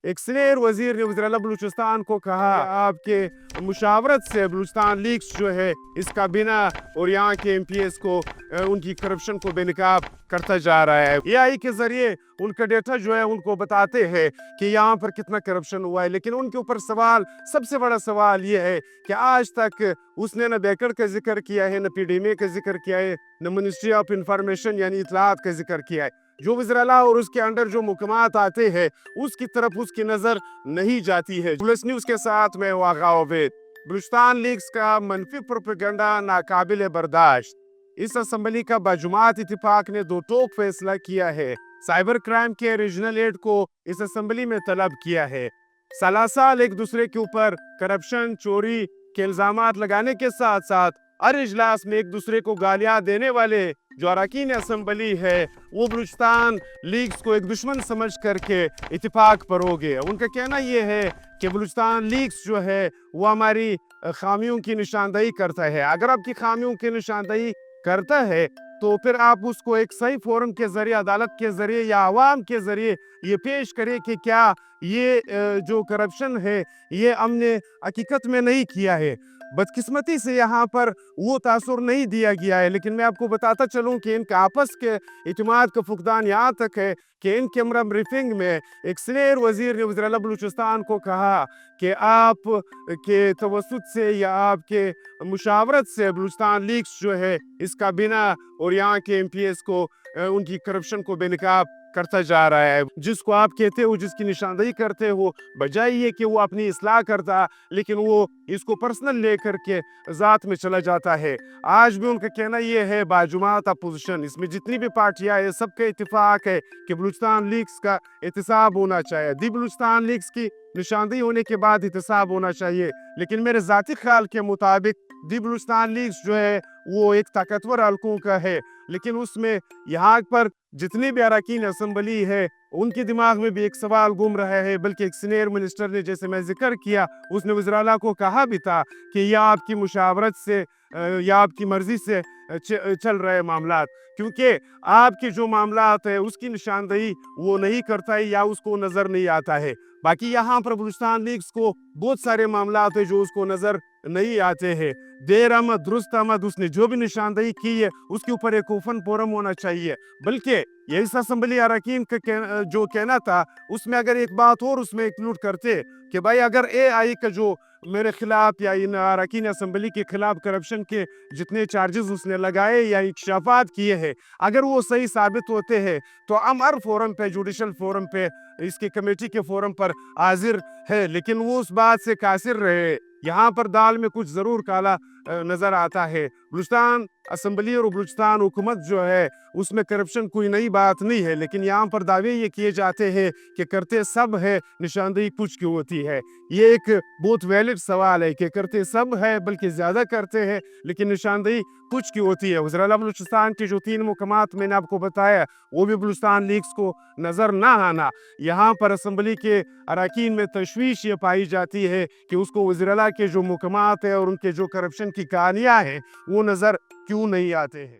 एक सीनियर वजीर ने वज़ीर-ए-आला बलूचिस्तान को कहा आपके मुशावरत से बलूचिस्तान लीग्स जो है इसका बिना और यहाँ के एमपीएस को उनकी करप्शन को बेनकाब करता जा रहा है। एआई के जरिए उनका डेटा जो है उनको बताते हैं कि यहाँ पर कितना करप्शन हुआ है, लेकिन उनके ऊपर सवाल, सबसे बड़ा सवाल ये है कि आज तक उसने न बेकड़ का जिक्र किया है, न पीडीएमए का जिक्र किया है, न मिनिस्ट्री ऑफ इंफॉर्मेशन यानी इत्तलाआत का जिक्र किया है। जो वज़ीर-ए-आला और उसके अंडर जो मुकमात आते हैं उसकी तरफ उसकी नज़र नहीं जाती है। पुलिस न्यूज़ के साथ मैं वाक़ा उबैद। बलूचिस्तान लीग्स का मनफी प्रोपेगेंडा नाकाबिल बर्दाश्त। इस असम्बली का बाजुमात इत्तेफाक ने दो टोक फैसला किया है। साइबर क्राइम के रीजनल हेड को इस असम्बली में तलब किया है। साल एक दूसरे के ऊपर करप्शन, चोरी के इल्जामात लगाने के साथ साथ हर इजलास में एक दूसरे को गालियां देने वाले जो अरकान असम्बली है वो बलूचिस्तान लीग्स को एक दुश्मन समझ करके इत्तेफाक पर हो गए। उनका कहना ये है कि बलूचिस्तान लीग्स जो है वो हमारी खामियों की निशानदही करता है। अगर आपकी खामियों की निशानदही करता है तो फिर आप उसको एक सही फोरम के जरिए, अदालत के जरिए या आवाम के जरिए ये पेश करें कि क्या ये जो करप्शन है ये हमने हकीकत में नहीं किया है। बदकिस्मती से यहाँ पर वो तासुर नहीं दिया गया है, लेकिन मैं आपको बताता चलूँ कि इनका आपस के इत्मीनान का फुकदान यहाँ तक है कि इन कैमरा ब्रीफिंग में एक सीनियर वजीर ने वज़ीर-ए-आला बलूचिस्तान को कहा कि आप के तवस्सुत से या आपके मुशावरत से बलूचिस्तान लीग्स जो है इसका बिना और यहाँ के एमपीएस को उनकी करप्शन को बेनकाब करता जा रहा है। जिसको आप कहते हो, जिसकी निशानदही करते हो, बजाय ये कि वो अपनी इस्लाह करता, लेकिन वो इसको पर्सनल लेकर के ज़ात में चला जाता है। आज भी उनका कहना ये है, बाजुमात अपोजिशन इसमें जितनी भी पार्टियां है सबका इत्तेफाक है कि बलूचिस्तान लीग्स का एहतसाब होना चाहिए। दी बलूचिस्तान लीग्स की निशानदही होने के बाद एहतसाब होना चाहिए, लेकिन मेरे ज़ाती ख्याल के मुताबिक दी बलूचिस्तान लीग्स जो है वो एक ताकतवर हल्कों का है, लेकिन उसमें यहाँ पर जितनी भी अरकान असम्बली है उनके दिमाग में भी एक सवाल घूम रहा है। बल्कि एक सीनियर मिनिस्टर ने, जैसे मैं जिक्र किया, उसने वज़ीर-ए-आला को कहा भी था कि यह आपकी मुशावरत से या आपकी मर्जी से चल रहे मामलात, क्योंकि आपके जो मामलात है उसकी निशानदही वो नहीं करता है या उसको नज़र नहीं आता है। बाकी यहाँ पर बलूचिस्तान लीग्स को बहुत सारे मामलात है जो उसको नज़र नहीं आते हैं। देर आमद दुरुस्त आमद, उसने जो भी निशानदही की है उसके ऊपर एक ओपन फोरम होना चाहिए। बल्कि ये इस असम्बली अरकान का जो कहना था उसमें अगर एक बात और उसमें इंक्लूड करते कि भाई अगर एआई का जो मेरे खिलाफ या इन अरकान असम्बली के खिलाफ करप्शन के जितने चार्जेस उसने लगाए या इंकशाफात किए हैं, अगर वो सही साबित होते हैं तो हम हर फोरम पे, जुडिशल फोरम पे, इसकी कमेटी के फोरम पर हाजिर है। लेकिन वो उस बात से कासिर रहे। यहाँ पर दाल में कुछ जरूर काला नजर आता है। बलूचिस्तान असम्बली और बलूचिस्तान हुकूमत जो है उसमें करप्शन कोई नई बात नहीं है, लेकिन यहाँ पर दावे ये किए जाते हैं कि करते सब है, निशानदही कुछ की होती है। ये एक बहुत वैलिड सवाल है कि करते सब है बल्कि ज्यादा करते हैं, लेकिन निशानदही कुछ की होती है। वज़ीर-ए-आला बलूचिस्तान के जो 3 मुकामात मैंने आपको बताया वो भी बलूचिस्तान लीग्स को नजर ना आना, यहाँ पर असम्बली के अरकान में तशवीश ये पाई जाती है कि उसको वज़ीर-ए-आला के जो मुकामात है और उनके जो करप्शन की कहानियाँ हैं वो नजर क्यों नहीं आते हैं।